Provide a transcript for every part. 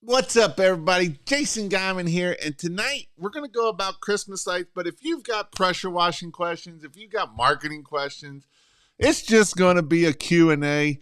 What's up, everybody? Jason Guyman here, and tonight we're going to go about Christmas lights. But if you've got pressure washing questions, if you've got marketing questions, it's just going to be a Q&A.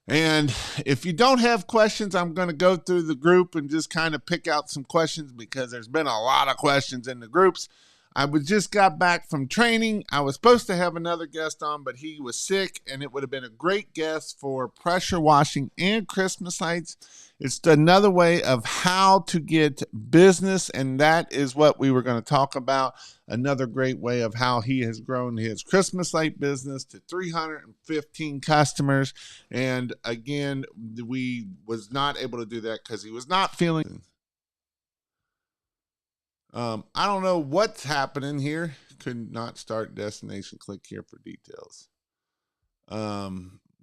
And if you don't have questions, I'm going to go through the group and just kind of pick out some questions because there's been a lot of questions in the groups. I just got back from training. I was supposed to have another guest on, but he was sick, and it would have been a great guest for pressure washing and Christmas lights. It's another way of how to get business, and that is what we were going to talk about. Another great way of how he has grown his Christmas light business to 315 customers. And again, we was not able to do that because he was not feeling. I don't know what's happening here. Could not start destination. Click here for details.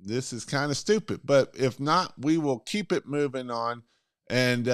This is kind of stupid, but if not, we will keep it moving on, and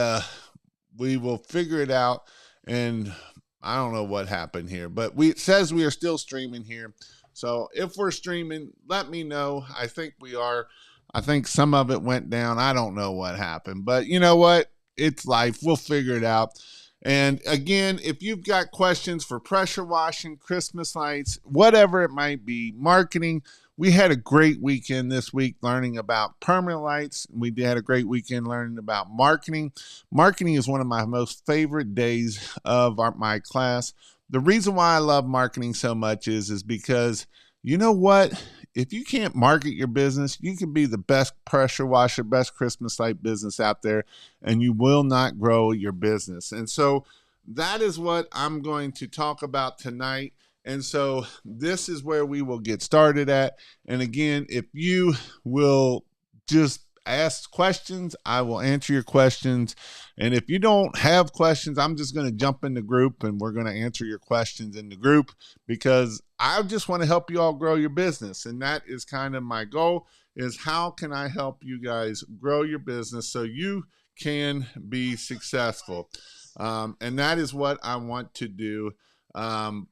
we will figure it out. And I don't know what happened here, but it says we are still streaming here. So if we're streaming, let me know. I think we are. I think some of it went down. I don't know what happened, but you know what? It's life. We'll figure it out. And again, if you've got questions for pressure washing, Christmas lights, whatever it might be, marketing, we had a great weekend this week learning about permanent lights. We had a great weekend learning about marketing. Marketing is one of my most favorite days of my class. The reason why I love marketing so much is because you know what? If you can't market your business, you can be the best pressure washer, best Christmas light business out there, and you will not grow your business. And so that is what I'm going to talk about tonight. And so this is where we will get started at. And again, if you will just ask questions, I will answer your questions. And if you don't have questions, I'm just going to jump in the group and we're going to answer your questions in the group because I just want to help you all grow your business. And that is kind of my goal, is how can I help you guys grow your business so you can be successful? And that is what I want to do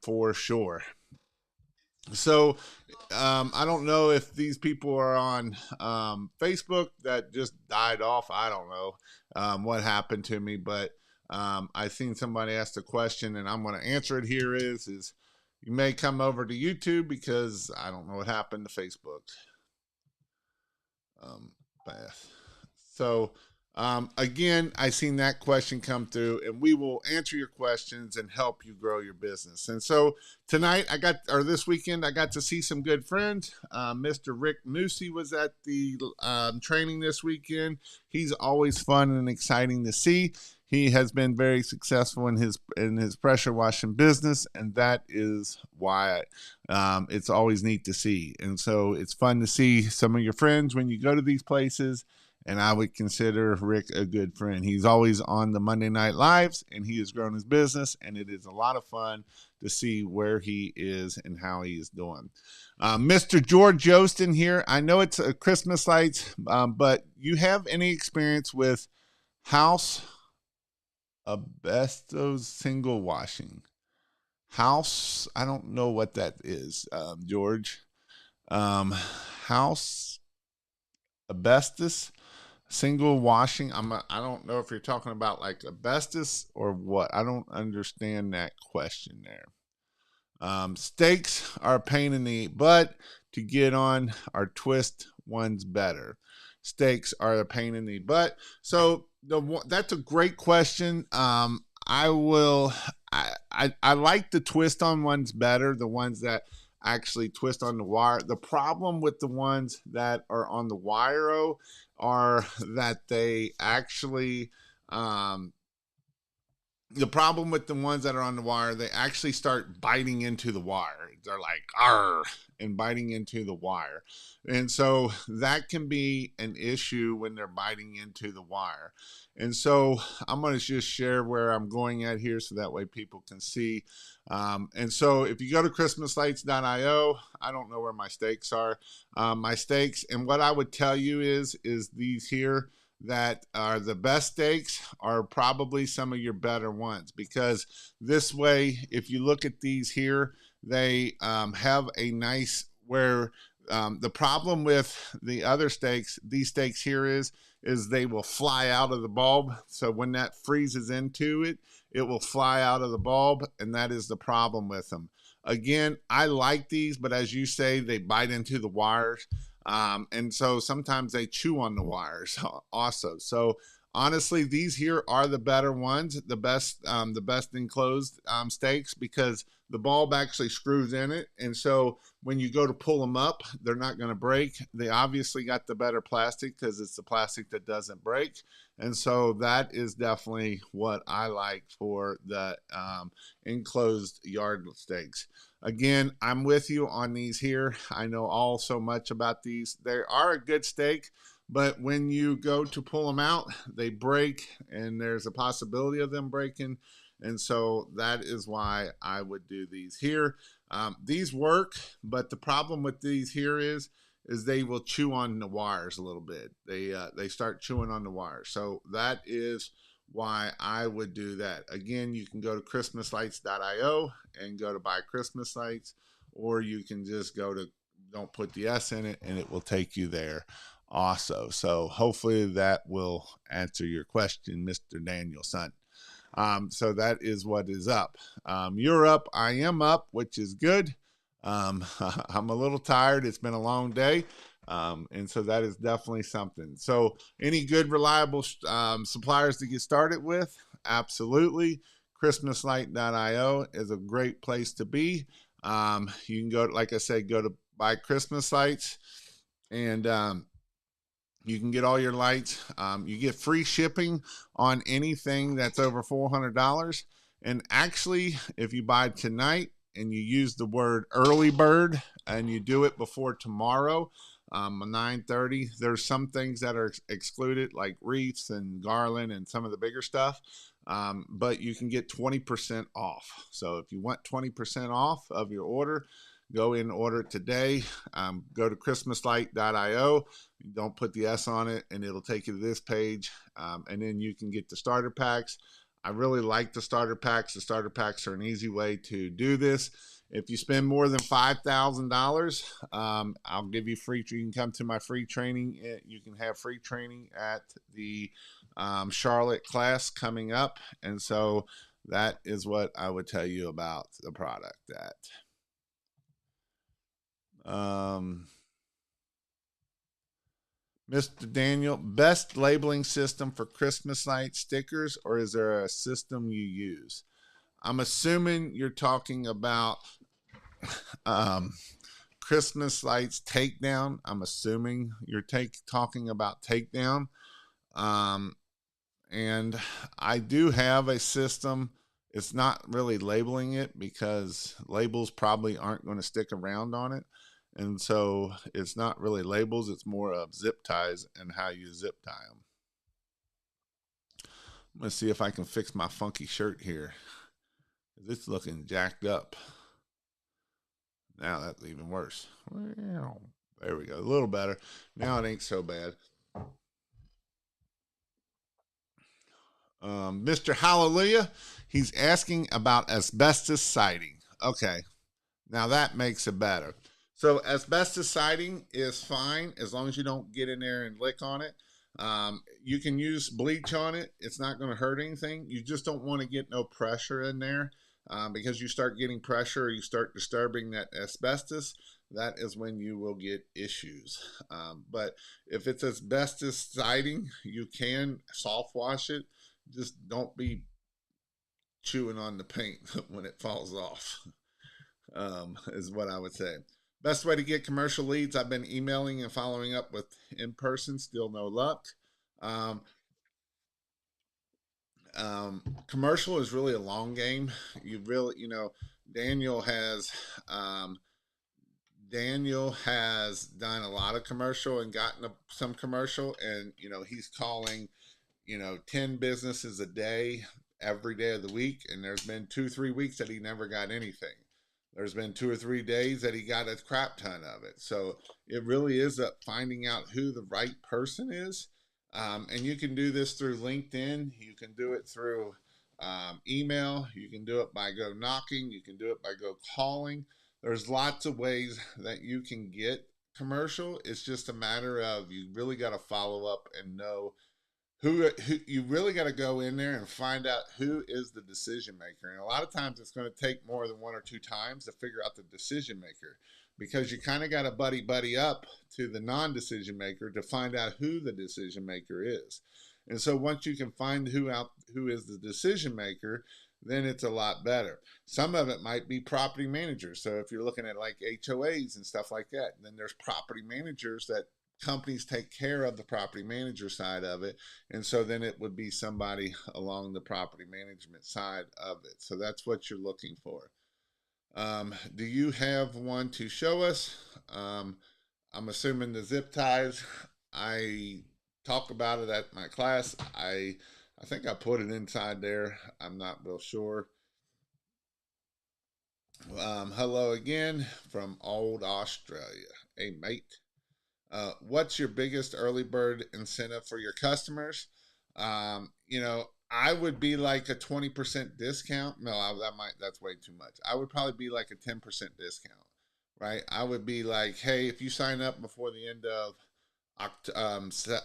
for sure. So I don't know if these people are on Facebook that just died off. I don't know what happened to me, but I seen somebody ask a question, and I'm going to answer it here. Is you may come over to YouTube because I don't know what happened to Facebook. Path. So again, I seen that question come through, and we will answer your questions and help you grow your business. And so tonight, this weekend, I got to see some good friends. Mr. Rick Moosey was at the training this weekend. He's always fun and exciting to see. He has been very successful in his pressure washing business, and that is why it's always neat to see. And so it's fun to see some of your friends when you go to these places. And I would consider Rick a good friend. He's always on the Monday Night Lives, and he has grown his business, and it is a lot of fun to see where he is and how he is doing. Mr. George Jostin here. I know it's a Christmas lights, but you have any experience with house asbestos single washing? House, I don't know what that is, George. House asbestos single washing. I don't know if you're talking about like asbestos or what. I don't understand that question there. Steaks are a pain in the butt to get on. Our twist one's better. Steaks are a pain in the butt. So that's a great question. I like the twist on ones better. The ones that actually twist on the wire. The problem with the ones that are on the wire are that they actually the problem with the ones that are on the wire, they actually start biting into the wire. They're like, arr, and biting into the wire. And so that can be an issue when they're biting into the wire. And so I'm going to just share where I'm going at here so that way people can see. And so if you go to christmaslights.io, I don't know where my stakes are. My stakes, and what I would tell you is these here that are the best steaks are probably some of your better ones, because this way, if you look at these here, they have a nice where the problem with the other steaks, these steaks here is is they will fly out of the bulb. So when that freezes into it, it will fly out of the bulb, and that is the problem with them. Again, I like these, but as you say, they bite into the wires. And so sometimes they chew on the wires also. So honestly, these here are the better ones, the best enclosed stakes, because the bulb actually screws in it. And so when you go to pull them up, they're not going to break. They obviously got the better plastic because it's the plastic that doesn't break. And so that is definitely what I like for the enclosed yard stakes. Again, I'm with you on these here. I know all so much about these. They are a good stake, but when you go to pull them out, they break, and there's a possibility of them breaking. And so that is why I would do these here. These work, but the problem with these here is they will chew on the wires a little bit. They start chewing on the wires. So that is why I would do that. Again, you can go to christmaslights.io and go to buy Christmas lights, or you can just go to, don't put the S in it, and it will take you there also. So hopefully that will answer your question, Mr. Danielson. So that is what is up. You're up. I am up, which is good. I'm a little tired. It's been a long day. And so that is definitely something. So any good, reliable suppliers to get started with? Absolutely. Christmaslight.io is a great place to be. You can go, like I said, go to buy Christmas lights, and you can get all your lights. You get free shipping on anything that's over $400. And actually, if you buy tonight and you use the word early bird and you do it before tomorrow, 9:30, there's some things that are excluded, like wreaths and garland and some of the bigger stuff. But you can get 20% off. So if you want 20% off of your order, go in and order it today. Go to christmaslight.io. Don't put the S on it, and it'll take you to this page. And then you can get the starter packs. I really like the starter packs. The starter packs are an easy way to do this. If you spend more than $5,000, I'll give you free. You can come to my free training. You can have free training at the Charlotte class coming up. And so that is what I would tell you about the product. Mr. Daniel, best labeling system for Christmas light stickers, or is there a system you use? I'm assuming you're talking about Christmas lights takedown. I'm assuming you're talking about takedown. And I do have a system. It's not really labeling it because labels probably aren't going to stick around on it. And so it's not really labels. It's more of zip ties and how you zip tie them. I'm going to see if I can fix my funky shirt here. It's looking jacked up. Now that's even worse. There we go. A little better. Now it ain't so bad. Mr. Hallelujah, he's asking about asbestos siding. Okay, now that makes it better. So asbestos siding is fine as long as you don't get in there and lick on it. You can use bleach on it. It's not going to hurt anything. You just don't want to get no pressure in there, because you start getting pressure or you start disturbing that asbestos, that is when you will get issues. But if it's asbestos siding, you can soft wash it. Just don't be chewing on the paint when it falls off, is what I would say. Best way to get commercial leads. I've been emailing and following up with in person, still no luck. Commercial is really a long game. You really, Daniel has done a lot of commercial and gotten some commercial, and he's calling 10 businesses a day, every day of the week. And there's been 2-3 weeks that he never got anything. There's been 2 or 3 days that he got a crap ton of it. So it really is finding out who the right person is. And you can do this through LinkedIn. You can do it through email. You can do it by go knocking. You can do it by go calling. There's lots of ways that you can get commercial. It's just a matter of you really got to follow up and know who you really got to go in there and find out who is the decision maker. And a lot of times it's going to take more than one or two times to figure out the decision maker, because you kind of got to buddy up to the non-decision maker to find out who the decision maker is. And so once you can find who is the decision maker, then it's a lot better. Some of it might be property managers. So if you're looking at like HOAs and stuff like that, then there's property managers that companies take care of the property manager side of it. And so then it would be somebody along the property management side of it. So that's what you're looking for. Do you have one to show us? I'm assuming the zip ties. I talk about it at my class. I think I put it inside there. I'm not real sure. Hello again from old Australia. Hey, mate. What's your biggest early bird incentive for your customers? I would be like a 20% discount. No, that's way too much. I would probably be like a 10% discount, right? I would be like, hey, if you sign up before the end of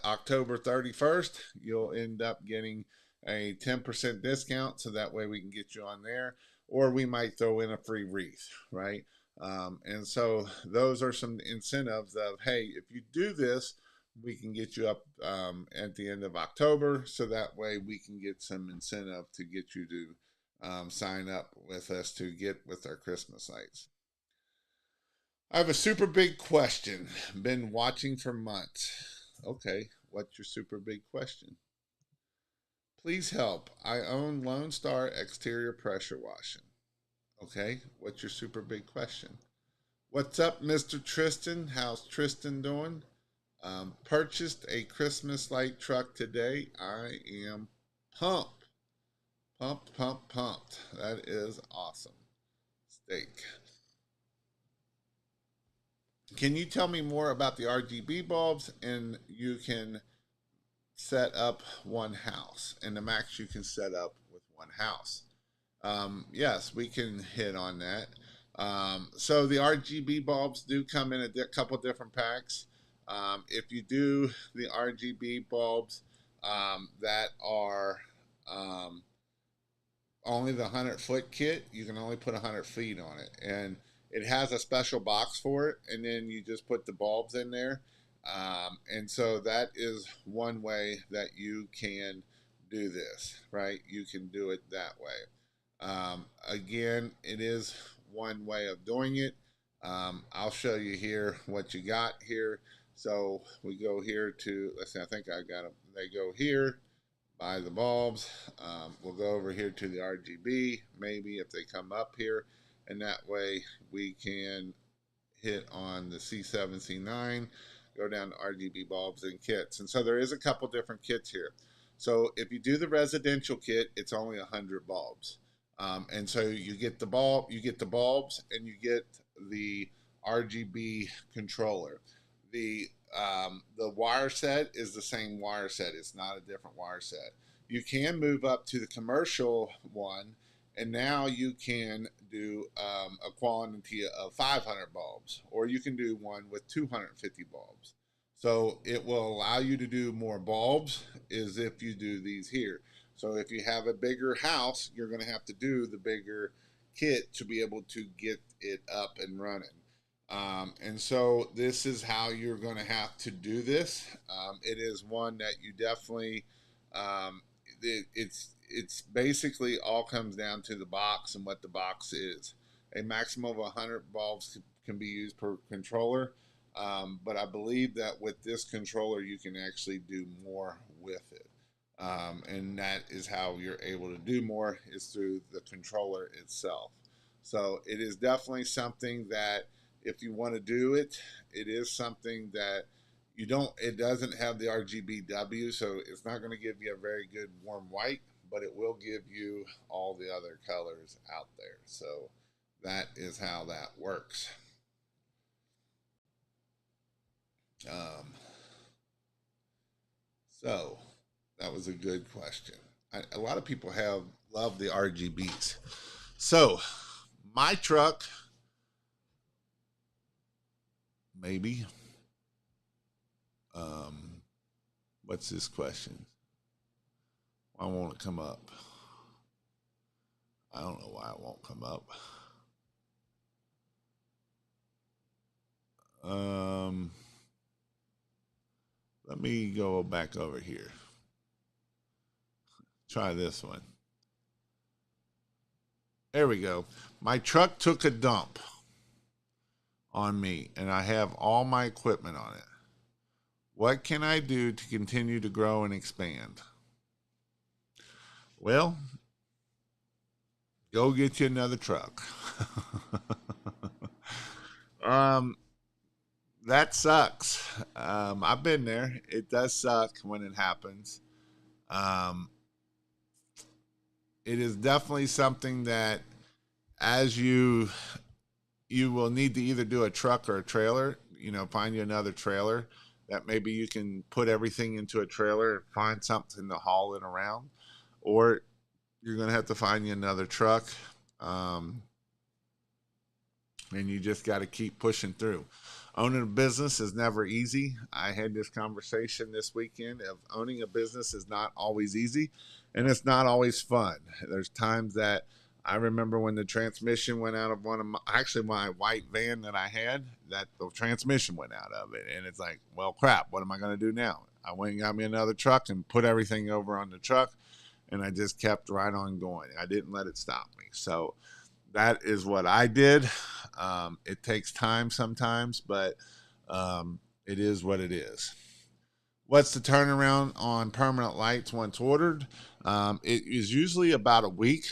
October 31st, you'll end up getting a 10% discount. So that way we can get you on there, or we might throw in a free wreath, right? And so those are some incentives of, hey, if you do this, we can get you up at the end of October. So that way we can get some incentive to get you to sign up with us to get with our Christmas lights. I have a super big question. Been watching for months. Okay, what's your super big question? Please help. I own Lone Star exterior pressure washing. Okay, what's your super big question? What's up, Mr. Tristan? How's Tristan doing? Purchased a Christmas light truck today. I am pumped. Pumped. That is awesome. Steak. Can you tell me more about the RGB bulbs? And you can set up one house, and the max you can set up with one house. Yes, we can hit on that. So the RGB bulbs do come in a couple different packs. If you do the RGB bulbs that are only the 100-foot kit, you can only put 100 feet on it, and it has a special box for it, and then you just put the bulbs in there. And so that is one way that you can do this, right? You can do it that way. Again, it is one way of doing it. I'll show you here what you got here. So we go here to, let's see, I think I got them. They go here, buy the bulbs. We'll go over here to the RGB, maybe if they come up here, and that way we can hit on the C7, C9, go down to RGB bulbs and kits. And so there is a couple different kits here. So if you do the residential kit, it's only 100 bulbs. And so you get the bulbs, and you get the RGB controller. The wire set is the same wire set. It's not a different wire set. You can move up to the commercial one, and now you can do a quantity of 500 bulbs, or you can do one with 250 bulbs. So it will allow you to do more bulbs is if you do these here. So if you have a bigger house, you're going to have to do the bigger kit to be able to get it up and running. And so this is how you're going to have to do this. It is one that you definitely, it's basically all comes down to the box and what the box is. A maximum of 100 bulbs can be used per controller. But I believe that with this controller, you can actually do more with it. And that is how you're able to do more, is through the controller itself. So it is definitely something that if you want to do it, it is something that it doesn't have the RGBW, so it's not going to give you a very good warm white, but it will give you all the other colors out there. So that is how that works. So that was a good question. A lot of people love the RGBs. So my truck, maybe Um, what's this question? Why won't it come up? I don't know why it won't come up. Um, let me go back over here. Try this one. There we go. My truck took a dump on me, and I have all my equipment on it. What can I do to continue to grow and expand? Well, go get you another truck. um, that sucks. I've been there. It does suck when it happens. Um, it is definitely something that as you will need to either do a truck or a trailer, find you another trailer that maybe you can put everything into a trailer and find something to haul it around, or you're going to have to find you another truck. Um, and you just got to keep pushing through. Owning a business is never easy. I had this conversation this weekend of owning a business is not always easy, and it's not always fun. There's times that I remember when the transmission went out of my white van that I had, that the transmission went out of it. And it's like, well, crap, what am I going to do now? I went and got me another truck and put everything over on the truck, and I just kept right on going. I didn't let it stop me. So that is what I did. It takes time sometimes, but it is what it is. What's the turnaround on permanent lights once ordered? It is usually about a week,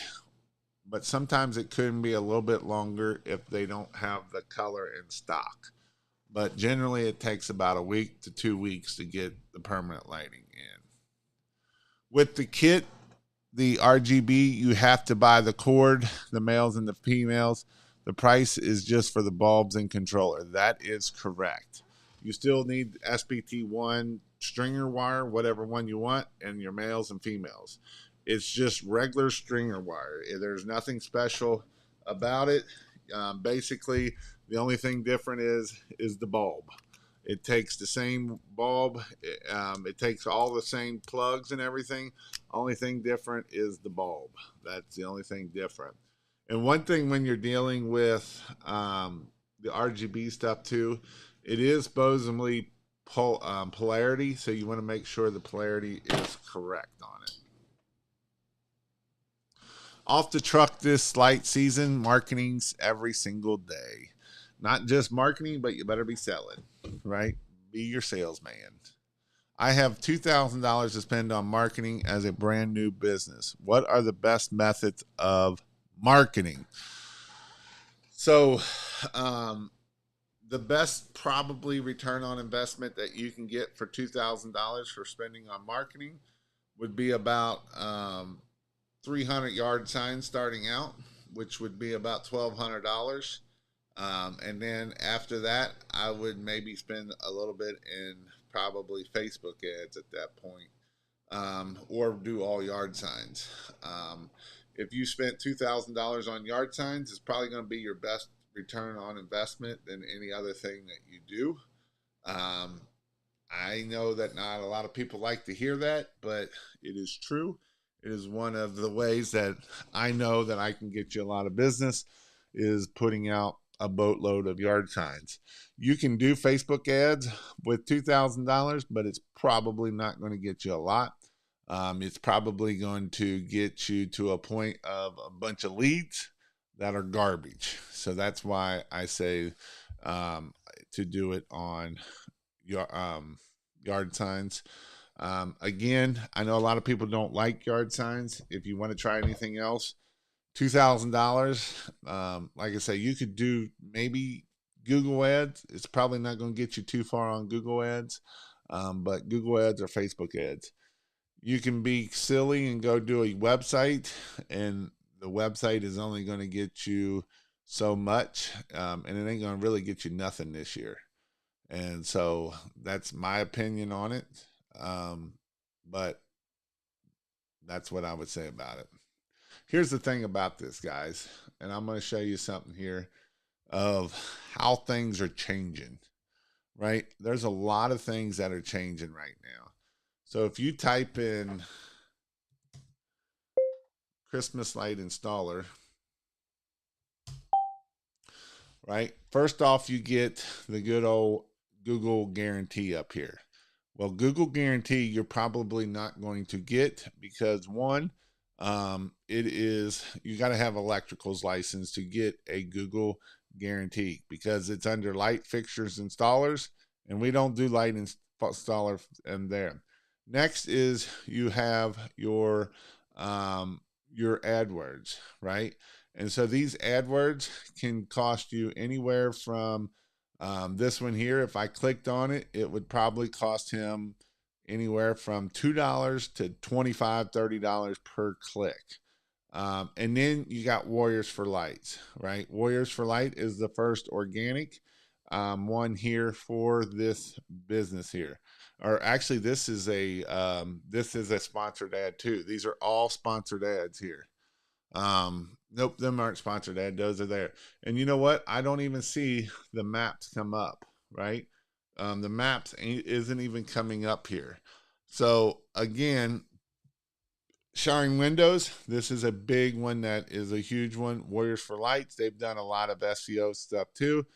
but sometimes it could be a little bit longer if they don't have the color in stock. But generally, it takes about a week to 2 weeks to get the permanent lighting in. With the kit, the RGB, you have to buy the cord, the males and the females. The price is just for the bulbs and controller. That is correct. You still need SBT1 stringer wire, whatever one you want, and your males and females. It's just regular stringer wire. There's nothing special about it. Basically, the only thing different is the bulb. It takes the same bulb. It takes all the same plugs and everything. Only thing different is the bulb. That's the only thing different. And one thing when you're dealing with the RGB stuff too, it is supposedly polarity, so you want to make sure the polarity is correct on it. Off the truck this light season, marketing's every single day. Not just marketing, but you better be selling, right? Be your salesman. I have $2,000 to spend on marketing as a brand new business. What are the best methods of marketing? So, the best probably return on investment that you can get for $2,000 for spending on marketing would be about 300-yard signs starting out, which would be about $1,200. And then after that, I would maybe spend a little bit in probably Facebook ads at that point, or do all yard signs. If you spent $2,000 on yard signs, it's probably going to be your best return on investment than any other thing that you do. Um, I know that not a lot of people like to hear that, but it is true. It is one of the ways that I know that I can get you a lot of business is putting out a boatload of yard signs. You can do Facebook ads with $2,000, but it's probably not going to get you a lot. It's probably going to get you to a point of a bunch of leads that are garbage. So that's why I say to do it on your yard signs. Again, I know a lot of people don't like yard signs. If you want to try anything else, $2,000. Like I say, you could do maybe Google ads. It's probably not going to get you too far on Google ads, but Google ads or Facebook ads. You can be silly and go do a website, and the website is only going to get you so much, and it ain't going to really get you nothing this year. And so that's my opinion on it. But that's what I would say about it. Here's the thing about this, guys, and I'm going to show you something here of how things are changing. right? There's a lot of things that are changing right now. So if you type in Christmas light installer, right? First off, you get the good old Google guarantee up here. Well, Google guarantee you're probably not going to get because one, it is you got to have electricals license to get a Google guarantee because it's under light fixtures installers, and we don't do light installer in there. Next is you have your AdWords, right? And so these AdWords can cost you anywhere from this one here. If I clicked on it, it would probably cost him anywhere from $2 to $25, $30 per click. And then you got Warriors for Lights, right? Warriors for Light is the first organic one here for this business here. Or actually, this is a sponsored ad too. These are all sponsored ads here. Nope, them aren't sponsored ad. Those are there. And you know what? I don't even see the maps come up, right? The maps isn't even coming up here. So again, showering windows, this is a big one that is a huge one. Warriors for Lights, they've done a lot of SEO stuff too.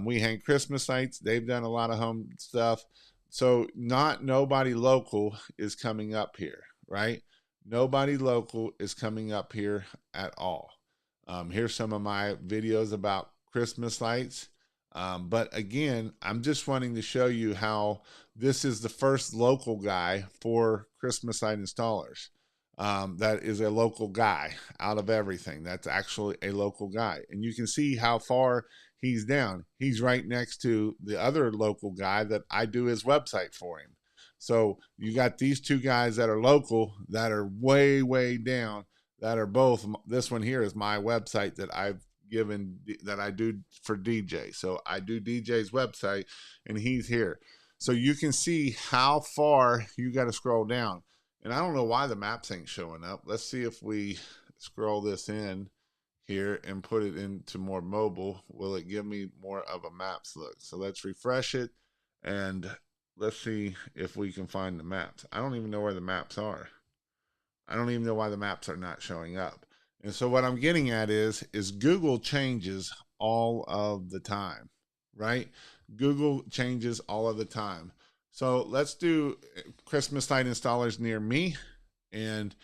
We Hang Christmas Lights, they've done a lot of home stuff. So not nobody local is coming up here, right? Nobody local is coming up here at all. Here's some of my videos about Christmas lights. But again, I'm just wanting to show you how this is the first local guy for Christmas light installers. That is a local guy out of everything. That's actually a local guy. And you can see how far he's down. He's right next to the other local guy that I do his website for him. So you got these two guys that are local that are way, way down, that are both. This one here is my website that I've given, that I do for DJ. So I do DJ's website and he's here. So you can see how far you got to scroll down. And I don't know why the maps ain't showing up. Let's see if we scroll this in here and put it into more mobile. Will it give me more of a maps look? So let's refresh it and let's see if we can find the maps. I don't even know where the maps are. I don't even know why the maps are not showing up. And so what I'm getting at is Google changes all of the time, right? Google changes all of the time. So let's do Christmas light installers near me. And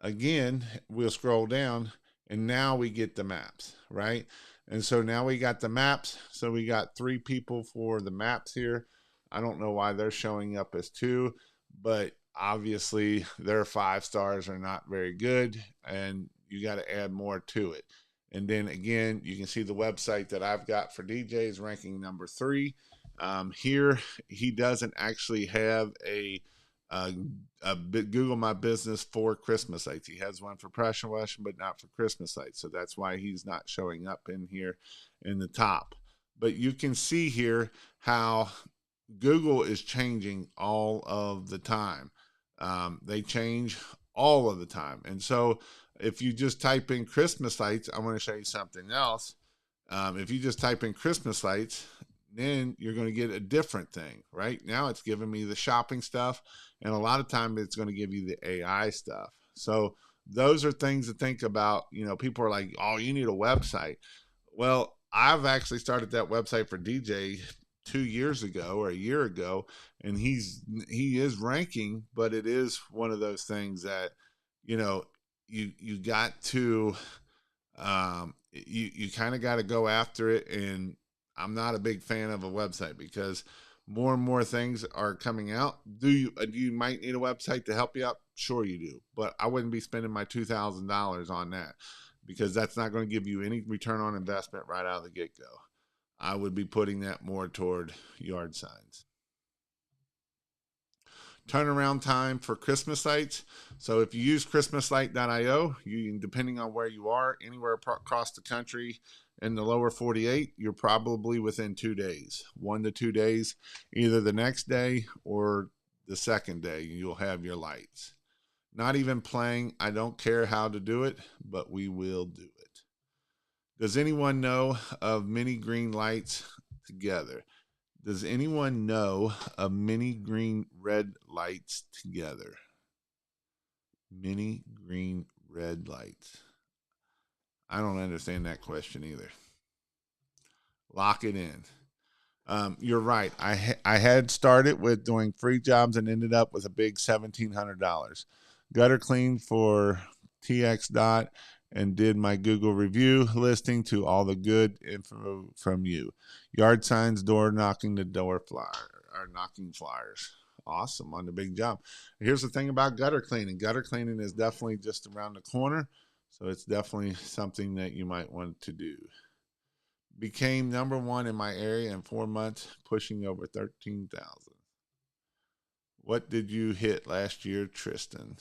again, we'll scroll down and now we get the maps, right? And so now we got the maps. So we got 3 people for the maps here. I don't know why they're showing up as 2, but obviously their 5 stars are not very good and you got to add more to it. And then again, you can see the website that I've got for DJs ranking number 3. Here, he doesn't actually have a Google My Business for Christmas lights. He has one for pressure washing, but not for Christmas lights. So that's why he's not showing up in here in the top. But you can see here how Google is changing all of the time. They change all of the time. And so if you just type in Christmas lights, I want to show you something else. If you just type in Christmas lights, then you're going to get a different thing. Right now it's giving me the shopping stuff, and a lot of time it's going to give you the AI stuff. So those are things to think about. You know, people are like, oh, you need a website. Well, I've actually started that website for DJ 2 years ago or a year ago, and he is ranking, but it is one of those things that, you know, you got to you kind of got to go after it. And I'm not a big fan of a website because more and more things are coming out. Do you might need a website to help you out? Sure you do, but I wouldn't be spending my $2,000 on that because that's not going to give you any return on investment right out of the get-go. I would be putting that more toward yard signs. Turnaround time for Christmas lights. So if you use christmaslight.io, you, depending on where you are, anywhere across the country in the lower 48, you're probably within 2 days, 1 to 2 days, either the next day or the second day, you'll have your lights. Not even playing. I don't care how to do it, but we will do it. Does anyone know of mini green lights together? Does anyone know of mini green red lights together? Mini green red lights. I don't understand that question either. Lock it in. You're right. I had started with doing free jobs and ended up with a big $1,700. Gutter clean for TX dot and did my Google review listing to all the good info from you. Yard signs, door knocking, the door flyer or knocking flyers. Awesome on the big job. Here's the thing about gutter cleaning. Gutter cleaning is definitely just around the corner, so it's definitely something that you might want to do. Became number one in my area in 4 months, pushing over 13,000. What did you hit last year, Tristan?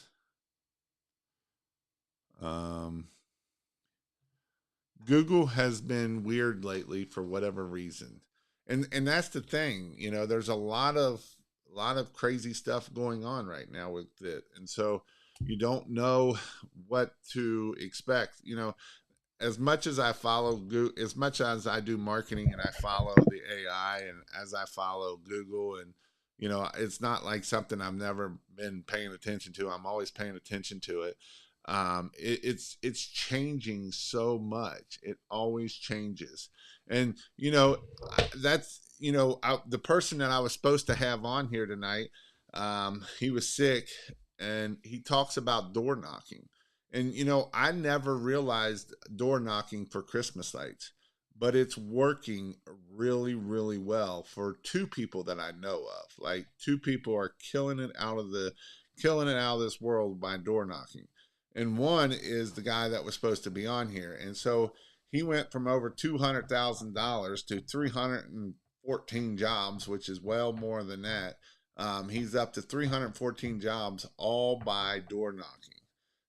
Google has been weird lately for whatever reason, and that's the thing. You know, there's a lot of crazy stuff going on right now with it, and so you don't know what to expect. You know, as much as I follow Google, as much as I do marketing and I follow the AI and as I follow Google and it's not like something I've never been paying attention to. I'm always paying attention to it. It's changing so much. It always changes, and that's the person that I was supposed to have on here tonight. He was sick, and he talks about door knocking. And I never realized door knocking for Christmas lights, but it's working really, really well for two people that I know of. Like two people are killing it out of this world by door knocking. And one is the guy that was supposed to be on here. And so he went from over $200,000 to 314 jobs, which is well more than that. He's up to 314 jobs all by door knocking.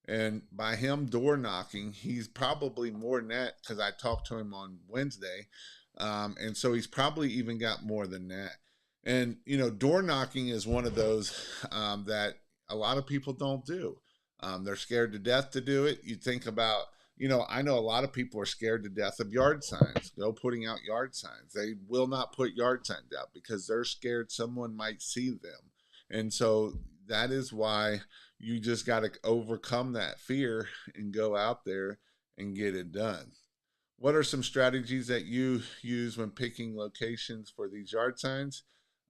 And by him door knocking, he's probably more than that because I talked to him on Wednesday. And so he's probably even got more than that. And, door knocking is one of those that a lot of people don't do. They're scared to death to do it. You think about, I know a lot of people are scared to death of yard signs, putting out yard signs. They will not put yard signs out because they're scared someone might see them. And so that is why you just got to overcome that fear and go out there and get it done. What are some strategies that you use when picking locations for these yard signs?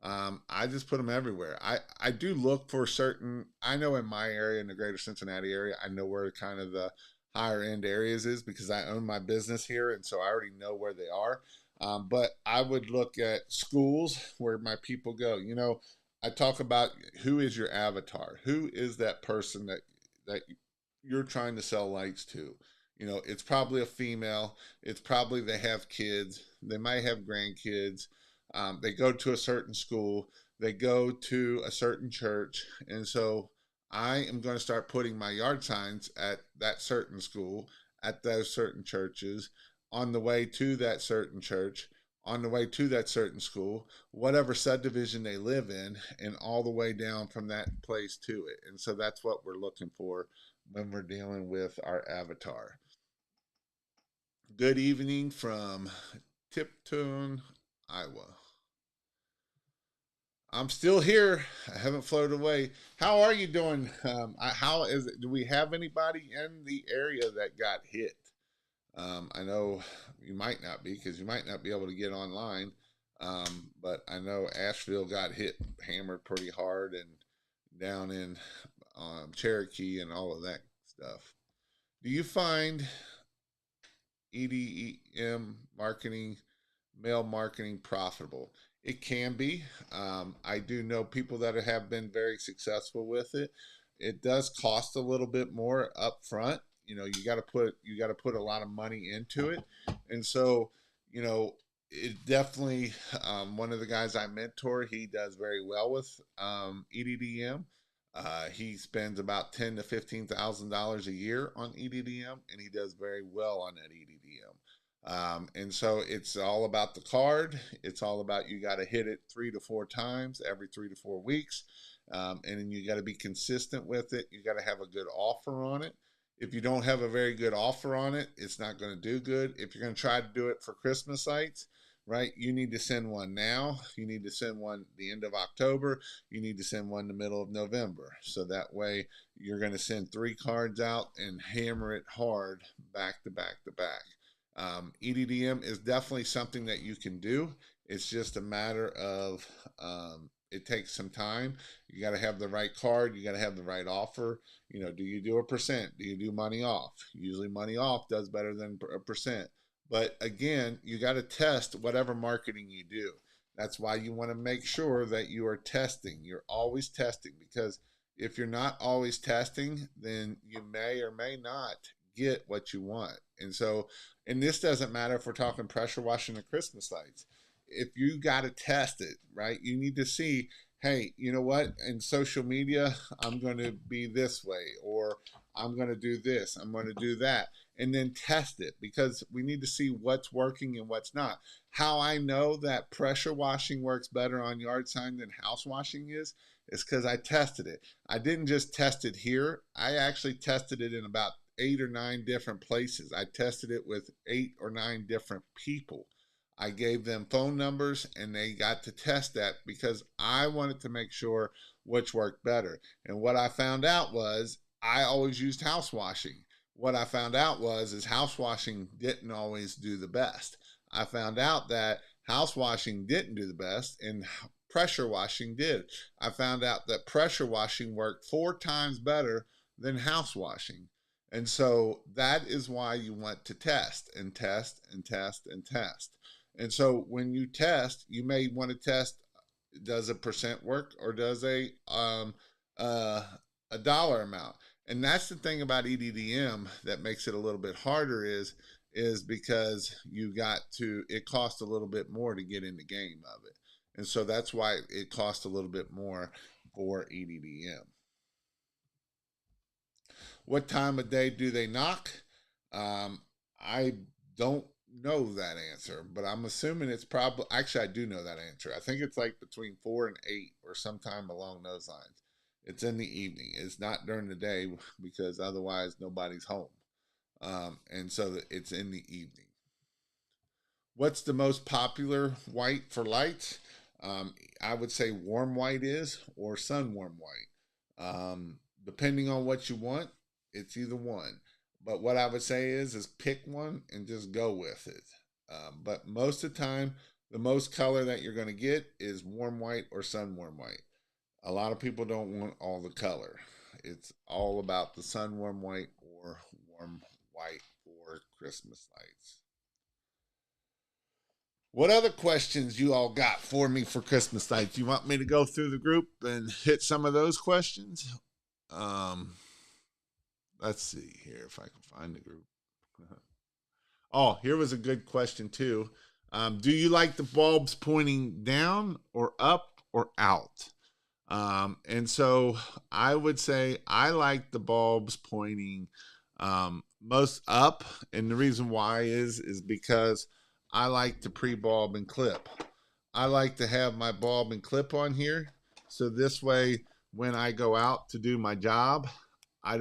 I just put them everywhere. I do look for certain, I know in my area, in the greater Cincinnati area, I know where kind of the higher end areas is because I own my business here. And so I already know where they are. But I would look at schools where my people go. I talk about who is your avatar? Who is that person that you're trying to sell lights to? It's probably a female. It's probably they have kids. They might have grandkids. They go to a certain school. They go to a certain church. And so I am going to start putting my yard signs at that certain school, at those certain churches, on the way to that certain church, on the way to that certain school, whatever subdivision they live in, and all the way down from that place to it. And so that's what we're looking for when we're dealing with our avatar. Good evening from Tipton, Iowa. I'm still here. I haven't floated away. How are you doing? How is it? Do we have anybody in the area that got hit? I know you might not be because you might not be able to get online. But I know Asheville got hit, hammered pretty hard, and down in Cherokee and all of that stuff. Do you find EDM marketing, mail marketing profitable? It can be. I do know people that have been very successful with it. It does cost a little bit more up front. You got to put a lot of money into it, and so it definitely. One of the guys I mentor, he does very well with EDDM. He spends about $10,000 to $15,000 a year on EDDM, and he does very well on that EDDM. And so it's all about the card. It's all about you got to hit it 3 to 4 times every 3 to 4 weeks. And then you got to be consistent with it. You got to have a good offer on it. If you don't have a very good offer on it, it's not going to do good. If you're going to try to do it for Christmas lights, right? You need to send one now. You need to send one the end of October. You need to send one the middle of November. So that way you're going to send 3 cards out and hammer it hard back to back to back. EDDM is definitely something that you can do. It's just a matter of it takes some time. You got to have the right card. You got to have the right offer. You know, do you do a percent? Do you do money off? Usually money off does better than a percent. But again, you got to test whatever marketing you do. That's why you want to make sure that you are testing. You're always testing, because if you're not always testing, then you may or may not get what you want. And so, and this doesn't matter if we're talking pressure washing or Christmas lights. If you got to test it, right? You need to see, hey, you know what? In social media, I'm going to be this way, or I'm going to do this, I'm going to do that, and then test it, because we need to see what's working and what's not. How I know that pressure washing works better on yard sign than house washing is because I tested it. I didn't just test it here. I actually tested it in about 8 or 9 different places. I tested it with 8 or 9 different people. I gave them phone numbers and they got to test that because I wanted to make sure which worked better. And what I found out was I always used house washing. What I found out was is house washing didn't always do the best. I found out that house washing didn't do the best and pressure washing did. I found out that pressure washing worked 4 times better than house washing. And so that is why you want to test and test and test and test. And so when you test, you may want to test, does a percent work or does a dollar amount? And that's the thing about EDDM that makes it a little bit harder is because you got to, it costs a little bit more to get in the game of it. And so that's why it costs a little bit more for EDDM. What time of day do they knock? I don't know that answer, but I'm assuming it's probably, actually I do know that answer. I think it's like between 4 and 8 or sometime along those lines. It's in the evening. It's not during the day because otherwise nobody's home. And so it's in the evening. What's the most popular white for lights? I would say warm white is, or sun warm white. Depending on what you want, it's either one. But what I would say is pick one and just go with it. But most of the time, the most color that you're going to get is warm white or sun warm white. A lot of people don't want all the color. It's all about the sun warm white or warm white for Christmas lights. What other questions you all got for me for Christmas lights? You want me to go through the group and hit some of those questions? Let's see here if I can find the group. Oh, here was a good question too. Do you like the bulbs pointing down or up or out? And so I would say I like the bulbs pointing most up, and the reason why is because I like to pre-bulb and clip. I like to have my bulb and clip on here, so this way when I go out to do my job, I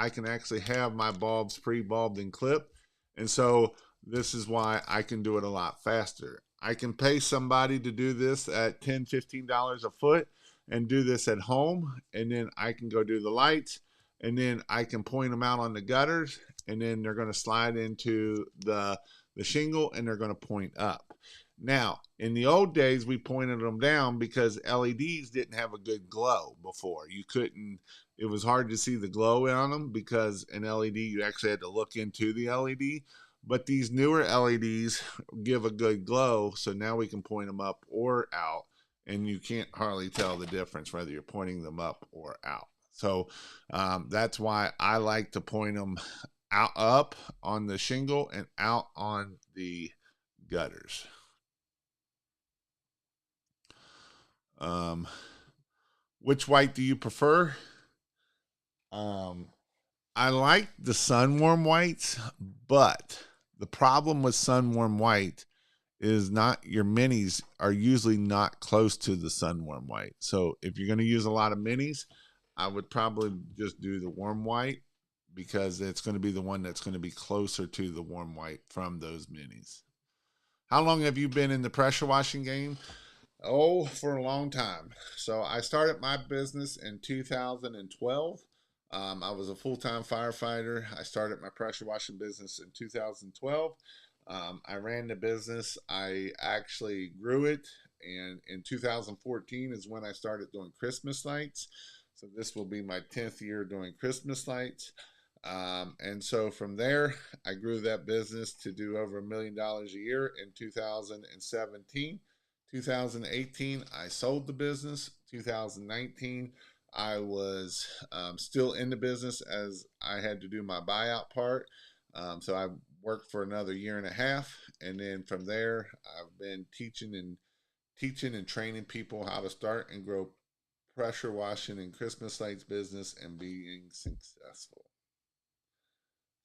can actually have my bulbs pre-bulbed and clipped, and so this is why I can do it a lot faster. I can pay somebody to do this at $10, $15 a foot and do this at home, and then I can go do the lights, and then I can point them out on the gutters, and then they're going to slide into the shingle and they're going to point up. Now, in the old days, we pointed them down because LEDs didn't have a good glow before. You couldn't, it was hard to see the glow on them because an LED, you actually had to look into the LED. But these newer LEDs give a good glow, so now we can point them up or out, and you can't hardly tell the difference whether you're pointing them up or out. So that's why I like to point them out up on the shingle and out on the gutters. Which white do you prefer? I like the sun warm whites, but the problem with sun warm white is not, your minis are usually not close to the sun warm white. So if you're going to use a lot of minis, I would probably just do the warm white because it's going to be the one that's going to be closer to the warm white from those minis. How long have you been in the pressure washing game? Oh, for a long time. So I started my business in 2012. I was a full-time firefighter. I started my pressure washing business in 2012. I ran the business. I actually grew it, and in 2014 is when I started doing Christmas lights. So this will be my 10th year doing Christmas lights. And so from there, I grew that business to do over $1 million a year in 2017. 2018, I sold the business. 2019, I was still in the business as I had to do my buyout part. So I worked for another year and a half, and then from there, I've been teaching and training people how to start and grow pressure washing and Christmas lights business and being successful.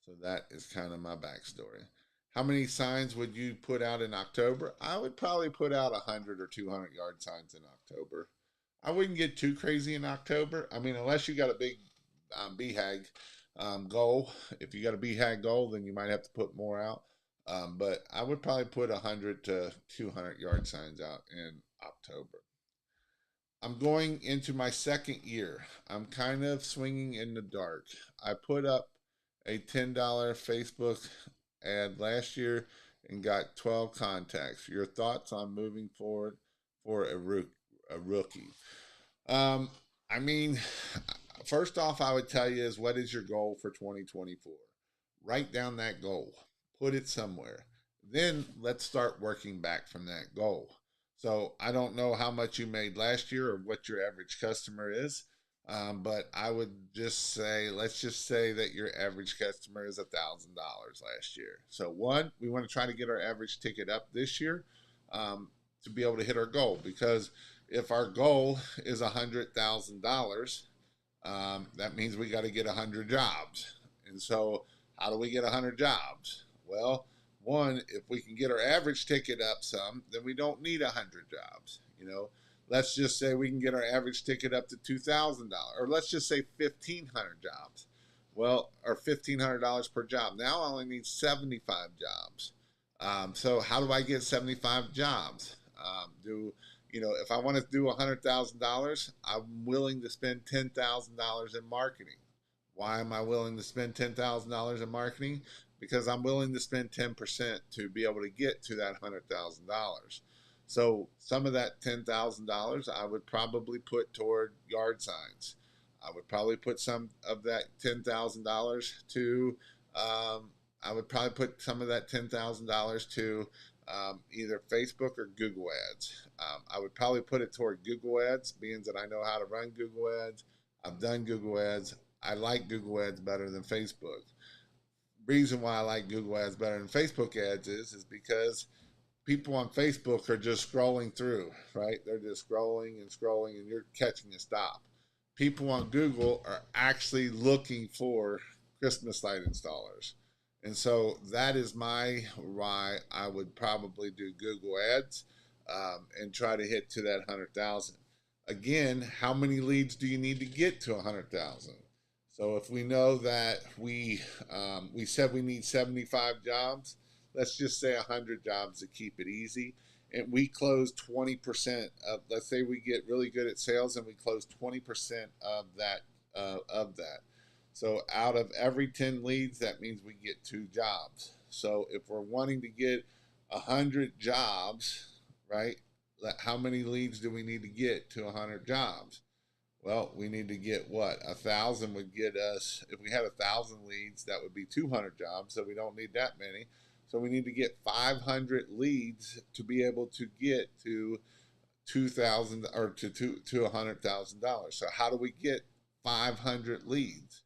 So that is kind of my backstory. How many signs would you put out in October? I would probably put out 100 or 200 yard signs in October. I wouldn't get too crazy in October. I mean, unless you got a big BHAG goal. If you got a BHAG goal, then you might have to put more out. But I would probably put 100 to 200 yard signs out in October. I'm going into my second year. I'm kind of swinging in the dark. I put up a $10 Facebook ad last year and got 12 contacts. Your thoughts on moving forward for a rookie? Um, I mean, first off, I would tell you is what is your goal for 2024? Write down that goal, put it somewhere. Then let's start working back from that goal. So I don't know how much you made last year or what your average customer is, but I would just say, let's just say that your average customer is $1,000 last year. So one, we want to try to get our average ticket up this year to be able to hit our goal. Because if our goal is $100,000, that means we got to get 100 jobs. And so, how do we get 100 jobs? Well, one, if we can get our average ticket up some, then we don't need 100 jobs. Let's just say we can get our average ticket up to $2,000, or let's just say 1,500 jobs. Well, or $1,500 per job. Now I only need 75 jobs. So how do I get 75 jobs? If I want to do $100,000, I'm willing to spend $10,000 in marketing. Why am I willing to spend $10,000 in marketing? Because I'm willing to spend 10% to be able to get to that $100,000. So some of that $10,000 I would probably put toward yard signs. I would probably put some of that $10,000 to. I would probably put some of that $10,000 to either Facebook or Google Ads. I would probably put it toward Google Ads, being that I know how to run Google Ads. I've done Google Ads. I like Google Ads better than Facebook. Reason why I like Google Ads better than Facebook ads is because people on Facebook are just scrolling through, right? They're just scrolling and scrolling, and you're catching a stop. People on Google are actually looking for Christmas light installers. And so that is why I would probably do Google Ads and try to hit to that 100,000. Again, how many leads do you need to get to 100,000? So if we know that we said we need 75 jobs, let's just say 100 jobs to keep it easy, and we close 20% of. Let's say we get really good at sales and we close 20% of that. So out of every 10 leads, that means we get 2 jobs. So if we're wanting to get 100 jobs, right? How many leads do we need to get to 100 jobs? Well, we need to get what? 1,000 would get us, if we had 1,000 leads, that would be 200 jobs. So we don't need that many. So we need to get 500 leads to be able to get to 2,000 or to $100,000. So how do we get 500 leads?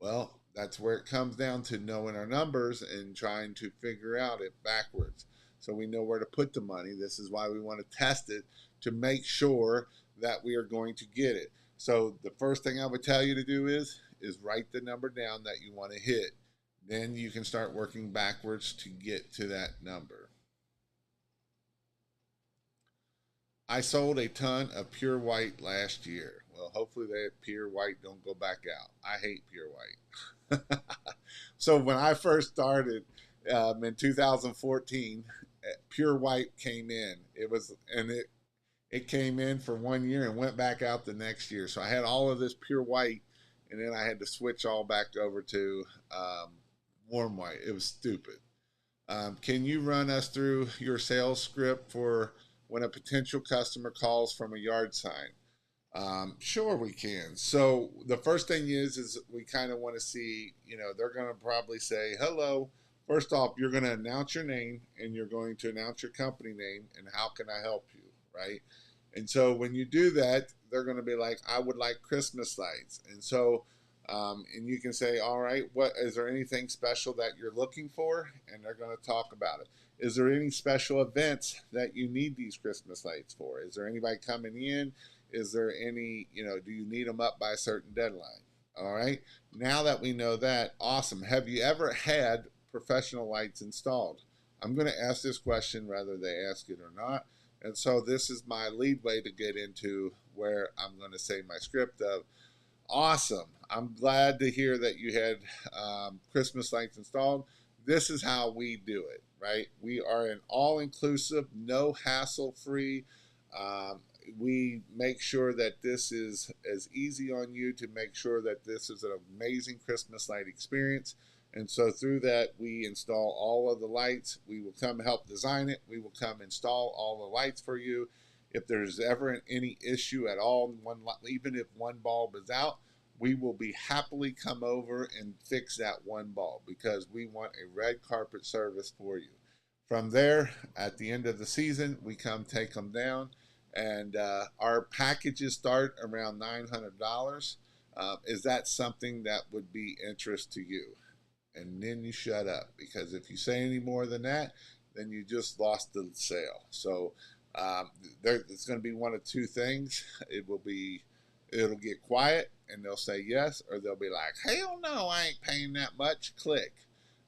Well, that's where it comes down to knowing our numbers and trying to figure out it backwards. So we know where to put the money. This is why we want to test it to make sure that we are going to get it. So the first thing I would tell you to do is write the number down that you want to hit. Then you can start working backwards to get to that number. I sold a ton of pure white last year. Well, hopefully that pure white don't go back out. I hate pure white. So when I first started in 2014, pure white came in. It came in for 1 year and went back out the next year. So I had all of this pure white, and then I had to switch all back over to warm white. It was stupid. Can you run us through your sales script for when a potential customer calls from a yard sign? Sure, we can. So the first thing is we kind of want to see, they're going to probably say, hello. First off, you're going to announce your name and you're going to announce your company name and how can I help you, right? And so when you do that, they're going to be like, I would like Christmas lights. And so, and you can say, all right, what is there anything special that you're looking for? And they're going to talk about it. Is there any special events that you need these Christmas lights for? Is there anybody coming in? Is there any, do you need them up by a certain deadline? All right. Now that we know that, awesome. Have you ever had professional lights installed? I'm going to ask this question whether they ask it or not. And so this is my lead way to get into where I'm going to say my script of, awesome. I'm glad to hear that you had Christmas lights installed. This is how we do it, right? We are an all-inclusive, no hassle-free. We make sure that this is as easy on you to make sure that this is an amazing Christmas light experience. And so through that, we install all of the lights. We will come help design it. We will come install all the lights for you. If there's ever any issue at all, even if one bulb is out, we will be happily come over and fix that one bulb because we want a red carpet service for you. From there, at the end of the season, we come take them down. And our packages start around $900. Is that something that would be interest to you? And then you shut up, because if you say any more than that, then you just lost the sale. So it's going to be one of two things. It'll get quiet and they'll say yes, or they'll be like, hell no, I ain't paying that much. Click.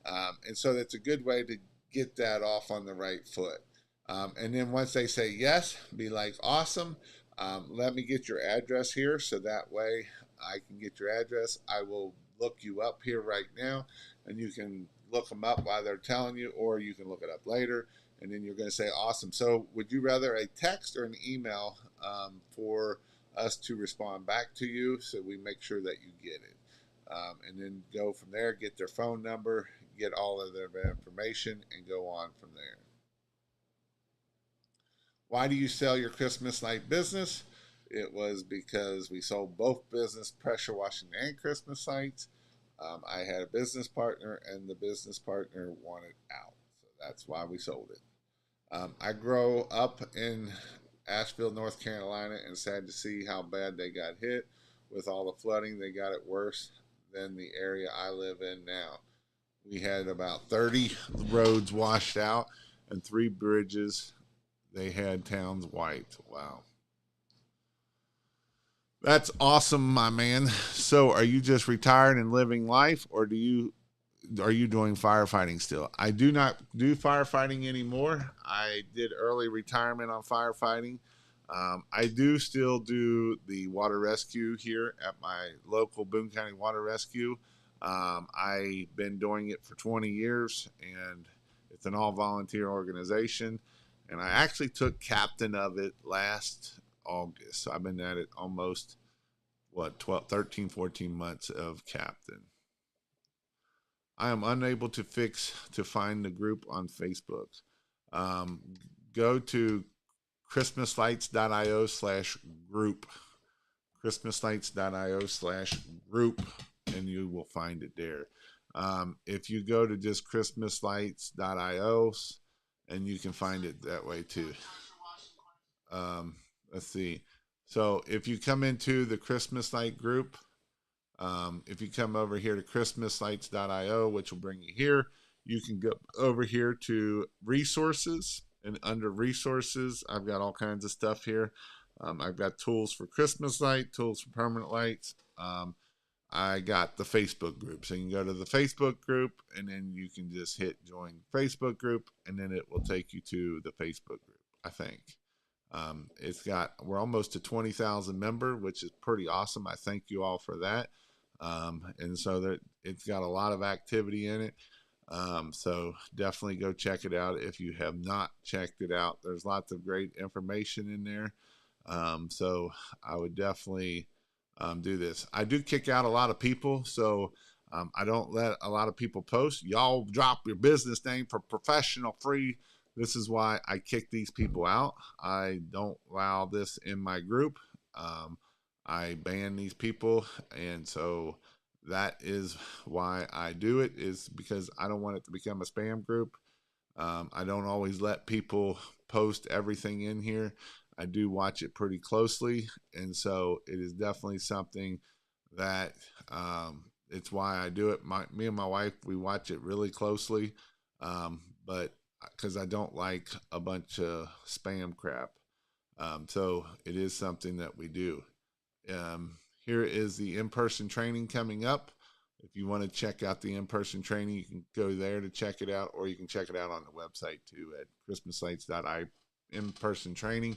And so that's a good way to get that off on the right foot. And then once they say yes, be like, awesome. Let me get your address here so that way I can get your address. I will look you up here right now, and you can look them up while they're telling you, or you can look it up later, and then you're going to say, awesome. So would you rather a text or an email for us to respond back to you so we make sure that you get it? And then go from there, get their phone number, get all of their information, and go on from there. Why do you sell your Christmas light business? It was because we sold both business pressure washing and Christmas lights. I had a business partner, and the business partner wanted out, so that's why we sold it. I grew up in Asheville, North Carolina, and sad to see how bad they got hit with all the flooding. They got it worse than the area I live in now. We had about 30 roads washed out and 3 bridges. They had towns wiped. Wow. That's awesome, my man. So are you just retired and living life, or are you doing firefighting still? I do not do firefighting anymore. I did early retirement on firefighting. I do still do the water rescue here at my local Boone County Water Rescue. I've been doing it for 20 years, and it's an all-volunteer organization. And I actually took captain of it last August. So I've been at it almost, 12, 13, 14 months of captain. I am unable to find the group on Facebook. Go to christmaslights.io/group. christmaslights.io/group, and you will find it there. If you go to just christmaslights.io, and you can find it that way too. Let's see. So if you come into the Christmas light group, if you come over here to christmaslights.io, which will bring you here, you can go over here to resources, and under resources, I've got all kinds of stuff here. I've got tools for Christmas light, tools for permanent lights. I got the Facebook group. So you can go to the Facebook group, and then you can just hit join Facebook group, and then it will take you to the Facebook group, I think. We're almost to 20,000 member, which is pretty awesome. I thank you all for that. And so it's got a lot of activity in it. So definitely go check it out if you have not checked it out. There's lots of great information in there. So I would definitely do this. I do kick out a lot of people, so I don't let a lot of people post. Y'all drop your business name for professional free. This is why I kick these people out. I don't allow this in my group. Um, I ban these people, and so that is why I do it. Is because I don't want it to become a spam group. I don't always let people post everything in here. I do watch it pretty closely, and so it is definitely something that it's why I do it. Me and my wife, we watch it really closely, but because I don't like a bunch of spam crap, so it is something that we do. Here is the in-person training coming up. If you want to check out the in-person training, you can go there to check it out, or you can check it out on the website too at christmaslights.i in-person training.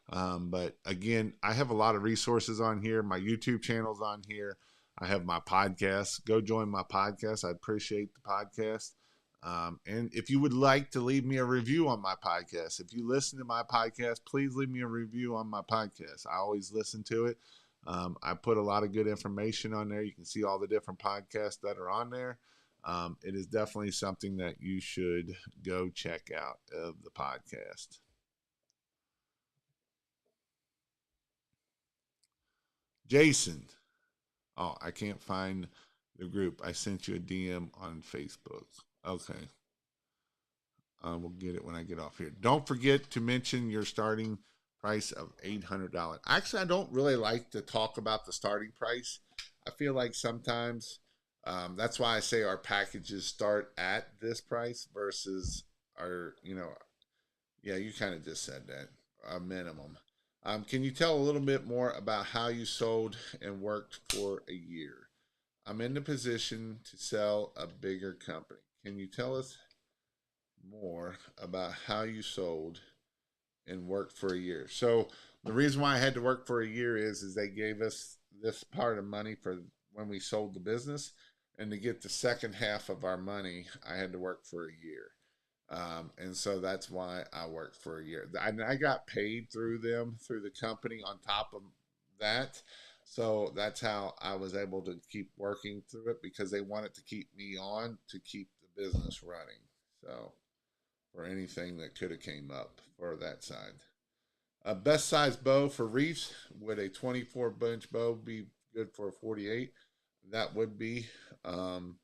But again, I have a lot of resources on here. My YouTube channel's on here. I have my podcast. Go join my podcast. I appreciate the podcast. And if you would like to leave me a review on my podcast, if you listen to my podcast, please leave me a review on my podcast. I always listen to it. I put a lot of good information on there. You can see all the different podcasts that are on there. It is definitely something that you should go check out of the podcast. Jason. Oh, I can't find the group. I sent you a DM on Facebook. Okay. We'll get it when I get off here. Don't forget to mention your starting price of $800. Actually, I don't really like to talk about the starting price. I feel like sometimes that's why I say our packages start at this price versus our, yeah, you kind of just said that, a minimum. Can you tell a little bit more about how you sold and worked for a year? I'm in the position to sell a bigger company. Can you tell us more about how you sold and worked for a year? So the reason why I had to work for a year is they gave us this part of money for when we sold the business, and to get the second half of our money, I had to work for a year. And so that's why I worked for a year. I got paid through them, through the company on top of that. So that's how I was able to keep working through it, because they wanted to keep me on to keep the business running. So for anything that could have came up for that side. Best size bow for reefs, would a 24-inch bow be good for a 48? That would be. Um,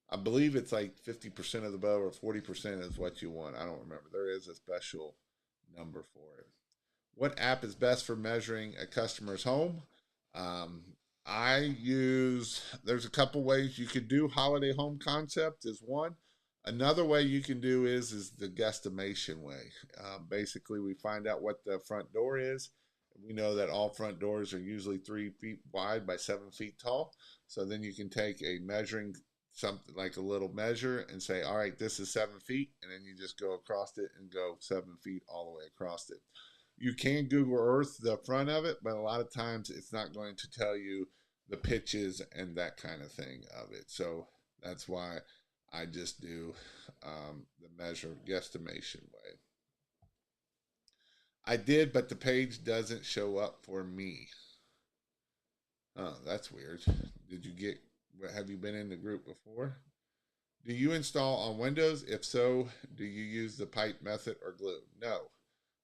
I believe it's like 50% of the bow or 40% is what you want. I don't remember. There is a special number for it. What app is best for measuring a customer's home? Um, there's a couple ways you could do. Holiday home concept is one. Another way you can do is the guesstimation way. Basically, we find out what the front door is. We know that all front doors are usually 3 feet wide by 7 feet tall. So then you can take a measuring something like a little measure and say, all right, this is 7 feet. And then you just go across it and go 7 feet all the way across it. You can Google Earth the front of it, but a lot of times it's not going to tell you the pitches and that kind of thing of it. So that's why I just do the measure guesstimation way. I did, but the page doesn't show up for me. Oh, that's weird. Did you get? Have you been in the group before? Do you install on Windows? If so, do you use the pipe method or glue? No.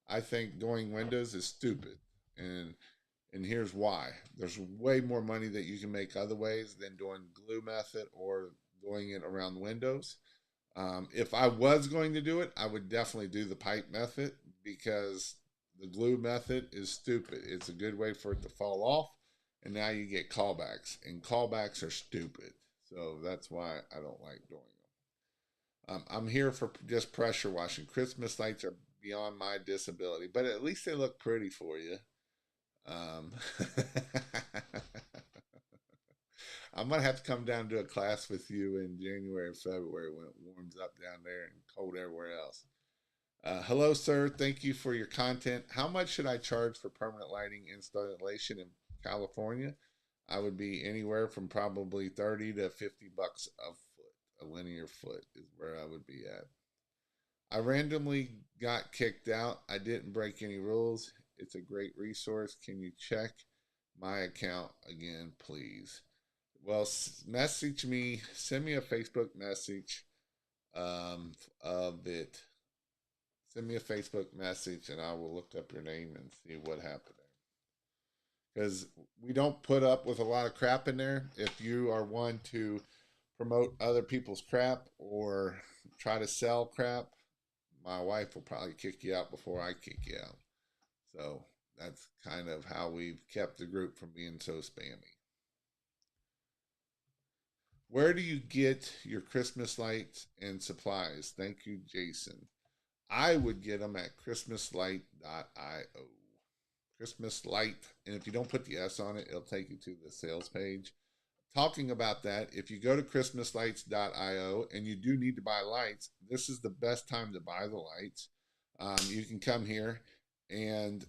I think doing Windows is stupid, and here's why. There's way more money that you can make other ways than doing glue method or doing it around Windows. If I was going to do it, I would definitely do the pipe method, because the glue method is stupid. It's a good way for it to fall off, and now you get callbacks, and callbacks are stupid. So that's why I don't like doing them. I'm here for just pressure washing. Christmas lights are beyond my disability, but at least they look pretty for you. Um, I'm gonna have to come down to a class with you in January or February when it warms up down there and cold everywhere else. Hello, sir. Thank you for your content. How much should I charge for permanent lighting installation in California? I would be anywhere from probably 30 to $50 a foot. a linear foot is where I would be at. I randomly got kicked out. I didn't break any rules. It's a great resource. Can you check my account again, please? Well, message me, send me a Facebook message of it. Send me a Facebook message and I will look up your name and see what happened there. Because we don't put up with a lot of crap in there. If you are one to promote other people's crap or try to sell crap, my wife will probably kick you out before I kick you out. So that's kind of how we've kept the group from being so spammy. Where do you get your Christmas lights and supplies? Thank you, Jason. I would get them at christmaslight.io. Christmas Light, and if you don't put the S on it, it'll take you to the sales page. Talking about that, if you go to christmaslights.io and you do need to buy lights, this is the best time to buy the lights. You can come here and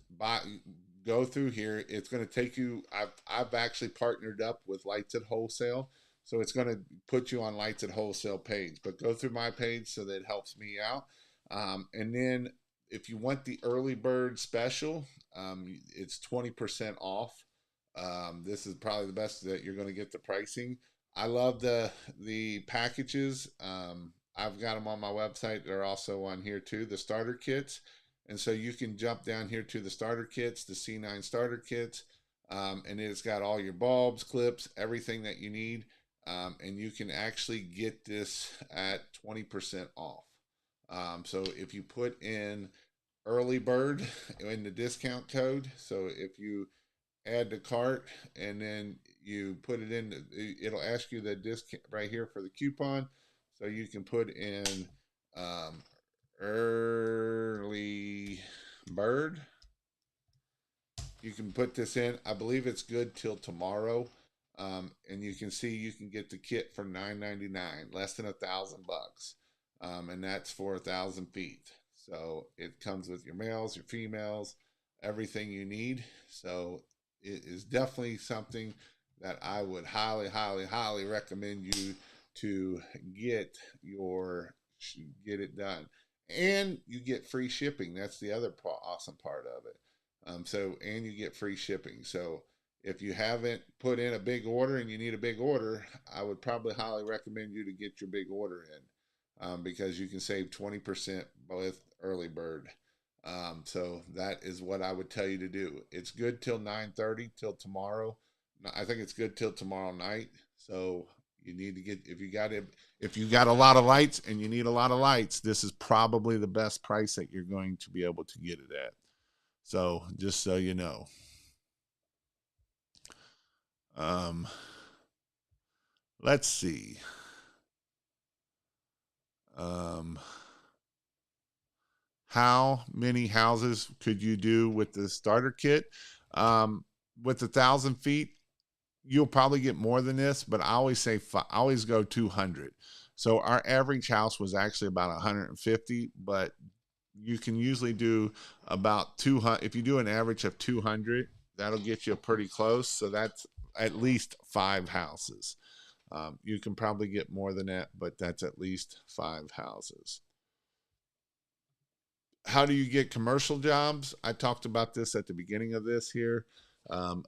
go through here. It's going to take you. I've actually partnered up with Lights at Wholesale, so it's going to put you on Lights at Wholesale page. But go through my page so that it helps me out. And then if you want the early bird special, it's 20% off. This is probably the best that you're going to get the pricing. I love the packages. I've got them on my website. They're also on here too, the starter kits. And so you can jump down here to the starter kits, the C9 starter kits. And it's got all your bulbs, clips, everything that you need. And you can actually get this at 20% off. So if you put in early bird in the discount code, so if you add the cart and then you put it in, it'll ask you the discount right here for the coupon, so you can put in early bird. You can put this in. I believe it's good till tomorrow, and you can see you can get the kit for $9.99, less than $1,000, and that's for 1,000 feet. So it comes with your males, your females, everything you need. So it is definitely something that I would highly, highly, highly recommend you to get it done. And you get free shipping. That's the other awesome part of it. And you get free shipping. So if you haven't put in a big order and you need a big order, I would probably highly recommend you to get your big order in, because you can save 20% with early bird. So that is what I would tell you to do. It's good till 9:30 till tomorrow. I think it's good till tomorrow night. So you need to get, if you got a lot of lights and you need a lot of lights, this is probably the best price that you're going to be able to get it at. So just so you know. Let's see. How many houses could you do with the starter kit? With 1,000 feet, you'll probably get more than this, but I always say I always go 200. So our average house was actually about 150, but you can usually do about 200. If you do an average of 200, that'll get you pretty close. So that's at least 5 houses. You can probably get more than that, but that's at least 5 houses. How do you get commercial jobs? I talked about this at the beginning of this here.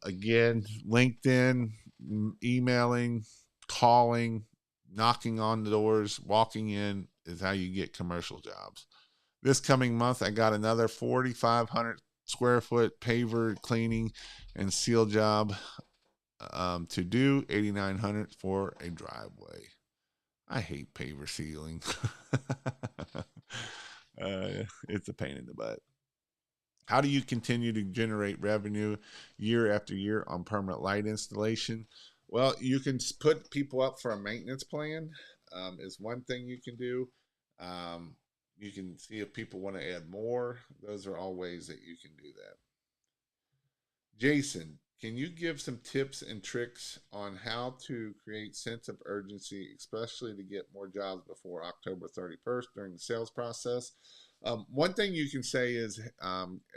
Again, LinkedIn, emailing, calling, knocking on the doors, walking in is how you get commercial jobs. This coming month, I got another 4,500 square foot paver cleaning and seal job to do, 8,900 for a driveway. I hate paver sealing. It's a pain in the butt. How do you continue to generate revenue year after year on permanent light installation? Well, you can put people up for a maintenance plan, is one thing you can do. You can see if people want to add more. Those are all ways that you can do that. Jason, can you give some tips and tricks on how to create sense of urgency, especially to get more jobs before October 31st during the sales process? One thing you can say is,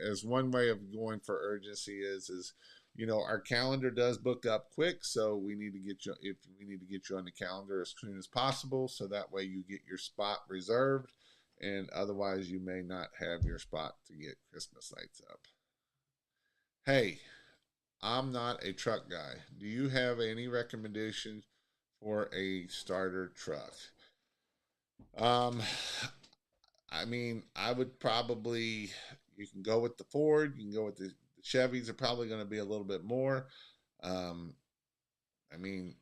as one way of going for urgency is our calendar does book up quick, so we need to get you if we need to get you on the calendar as soon as possible, so that way you get your spot reserved, and otherwise you may not have your spot to get Christmas lights up. Hey, I'm not a truck guy. Do you have any recommendations for a starter truck? Um, I mean, I would probably you can go with the Ford, you can go with the Chevys are probably going to be a little bit more. Um, I mean,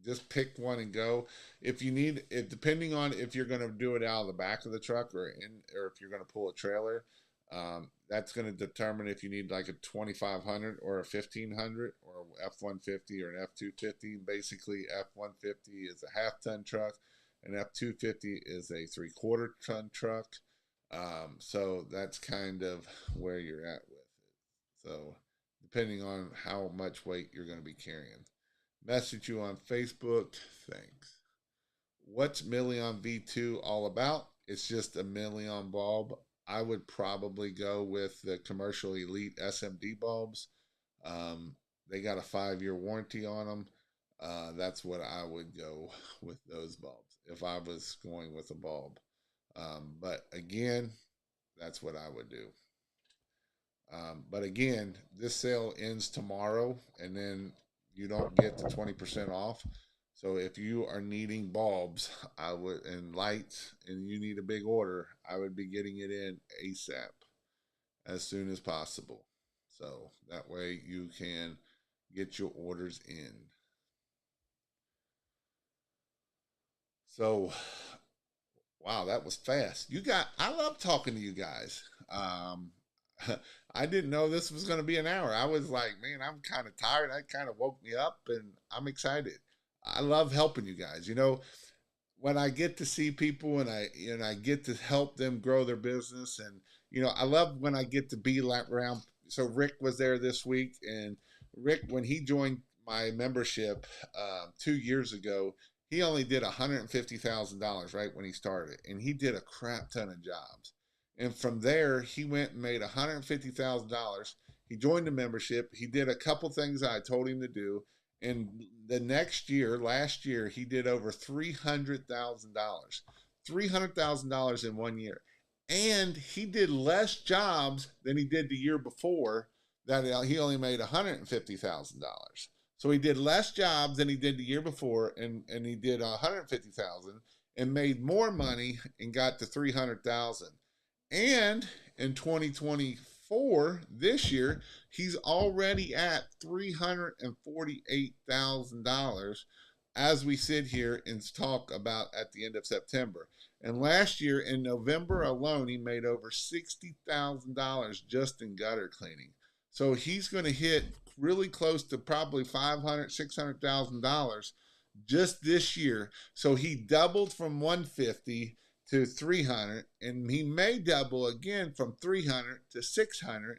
just pick one and go. If you need it, depending on if you're going to do it out of the back of the truck or if you're going to pull a trailer, that's going to determine if you need like a 2500 or a 1500 or F-150 or an F-250. Basically, F-150 is a half-ton truck, and F-250 is a three-quarter-ton truck. So that's kind of where you're at with it. So depending on how much weight you're going to be carrying. Message you on Facebook. Thanks. What's Million V2 all about? It's just a Million bulb. I would probably go with the Commercial Elite SMD bulbs. They got a 5-year warranty on them. That's what I would go with those bulbs if I was going with a bulb. But again, that's what I would do. But again, this sale ends tomorrow, and then you don't get the 20% off. So if you are needing bulbs, I would and lights, and you need a big order, I would be getting it in ASAP as soon as possible. So that way you can get your orders in. So wow, that was fast. I love talking to you guys. I didn't know this was going to be an hour. I was like, man, I'm kind of tired. That kind of woke me up, and I'm excited. I love helping you guys. When I get to see people and I get to help them grow their business, and I love when I get to be around. So Rick was there this week, and Rick, when he joined my membership 2 years ago, he only did $150,000 right when he started, and he did a crap ton of jobs. And from there, he went and made $150,000. He joined the membership. He did a couple things I told him to do. And the next year, last year, he did over $300,000. $300,000 in 1 year. And he did less jobs than he did the year before, that he only made $150,000. So he did less jobs than he did the year before, and he did $150,000 and made more money and got to $300,000. And in 2024, this year, he's already at $348,000 as we sit here and talk about at the end of September. And last year in November alone, he made over $60,000 just in gutter cleaning. So he's going to hit really close to probably $500,000, $600,000 just this year. So he doubled from 150 to 300, and he may double again from 300 to 600,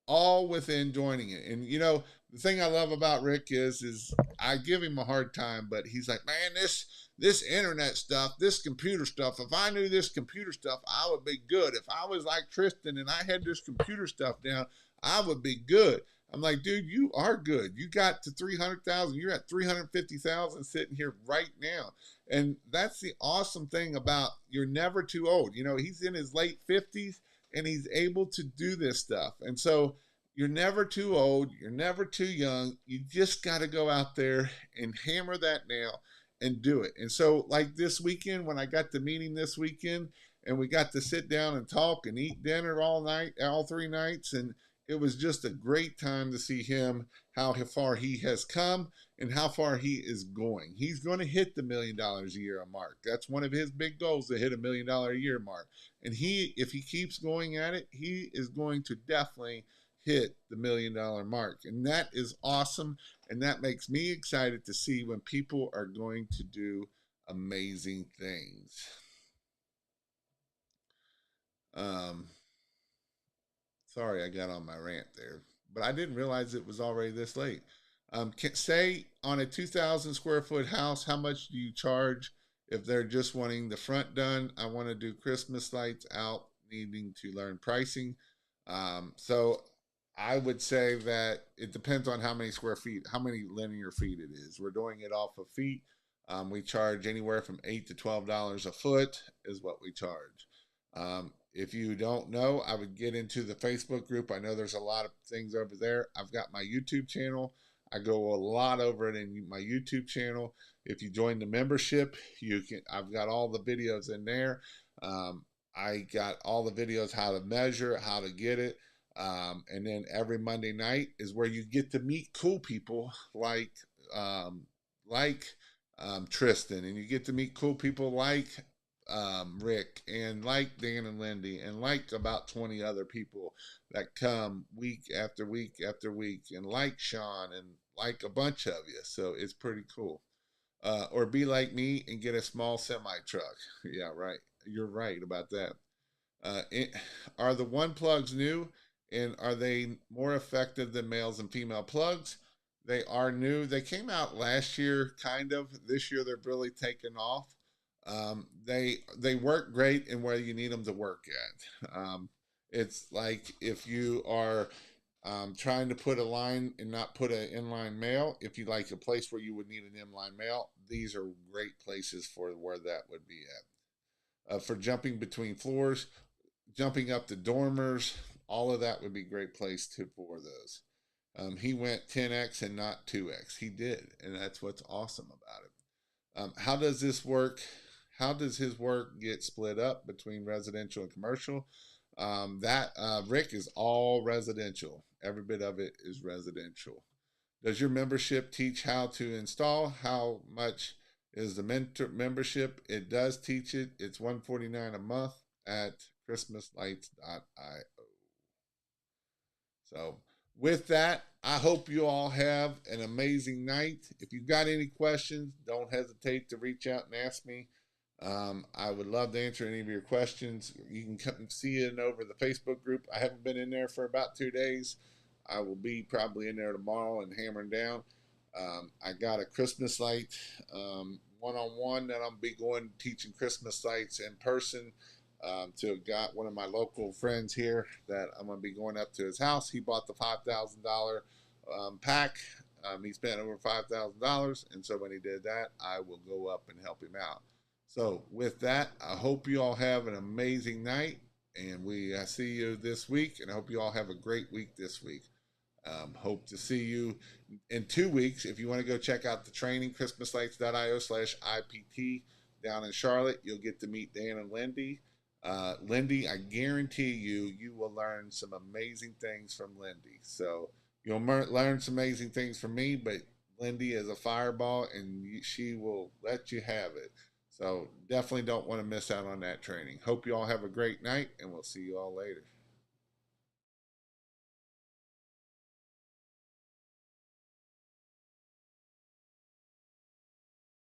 all within joining it. And the thing I love about Rick is I give him a hard time, but he's like, man, this internet stuff, this computer stuff, if I knew this computer stuff, I would be good. If I was like Tristan and I had this computer stuff down, I would be good. I'm like, dude, you are good. You got to 300,000. You're at 350,000 sitting here right now. And that's the awesome thing about you're never too old. He's in his late 50s and he's able to do this stuff. And so you're never too old. You're never too young. You just got to go out there and hammer that nail and do it. And so like this weekend, when I got to meet him this weekend and we got to sit down and talk and eat dinner all night, all 3 nights, and it was just a great time to see him, how far he has come and how far he is going. He's going to hit the $1 million a year mark. That's one of his big goals, to hit $1 million a year mark. And if he keeps going at it, he is going to definitely hit the $1 million mark. And that is awesome. And that makes me excited to see when people are going to do amazing things. Sorry, I got on my rant there, but I didn't realize it was already this late. Say on a 2,000 square foot house, how much do you charge if they're just wanting the front done? I want to do Christmas lights out, needing to learn pricing. So I would say that it depends on how many square feet, how many linear feet it is. We're doing it off of feet. We charge anywhere from $8 to $12 a foot is what we charge. If you don't know, I would get into the Facebook group. I know there's a lot of things over there. I've got my YouTube channel. I go a lot over it in my YouTube channel. If you join the membership, you can. I've got all the videos in there. I got all the videos, how to measure, how to get it. And then every Monday night is where you get to meet cool people um, like Tristan, and you get to meet cool people like Rick, and like Dan and Lindy, and like about 20 other people that come week after week after week, and like Sean, and like a bunch of you. So it's pretty cool. Or be like me and get a small semi truck. Yeah, right. You're right about that. It, are the one plugs new, and are they more effective than males and female plugs? They are new. They came out last year, kind of. This year, they're really taken off. They work great in where you need them to work at. It's like if you are trying to put a line and not put an inline male. If you like a place where you would need an inline male, these are great places for where that would be at. For jumping between floors, jumping up the dormers, all of that would be a great place to for those. He went 10x and not 2x. He did, and that's what's awesome about it. How does this work? How does his work get split up between residential and commercial? That Rick is all residential. Every bit of it is residential. Does your membership teach how to install? How much is the membership? It does teach it. It's $149 a month at christmaslights.io. So, with that, I hope you all have an amazing night. If you've got any questions, don't hesitate to reach out and ask me. I would love to answer any of your questions. You can come see it over the Facebook group. I haven't been in there for about 2 days. I will be probably in there tomorrow and hammering down. I got a Christmas light one-on-one that I'll be going teaching Christmas lights in person to got one of my local friends here that I'm going to be going up to his house. He bought the $5,000 pack. He spent over $5,000, and so when he did that, I will go up and help him out. So with that, I hope you all have an amazing night, and we see you this week, and I hope you all have a great week this week. Hope to see you in 2 weeks. If you want to go check out the training, christmaslights.io/IPT down in Charlotte, you'll get to meet Dan and Lindy. Lindy, I guarantee you will learn some amazing things from Lindy. So you'll learn some amazing things from me, but Lindy is a fireball, and she will let you have it. So definitely don't want to miss out on that training. Hope you all have a great night, and we'll see you all later.